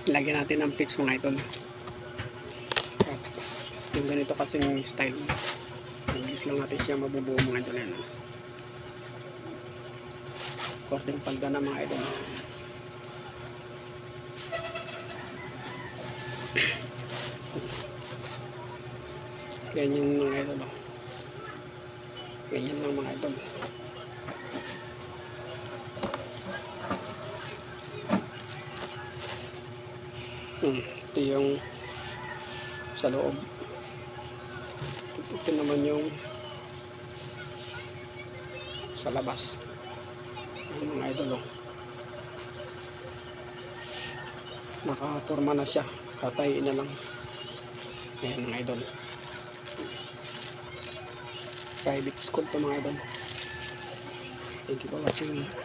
Lagyan natin ng pitch mga idol. At yung ganito kasing style, mabilis lang natin siya mabubuo mga idol. Yan. Korteng palda na mga idol. Ganyan mga idol. Ganyan lang mga idol. Ito yung sa loob. Ito naman yung sa labas. Ang mga idol. Nakaporma na siya. Tatayin na lang. Ayan mga idol. Private school to mga idol. Thank you for watching.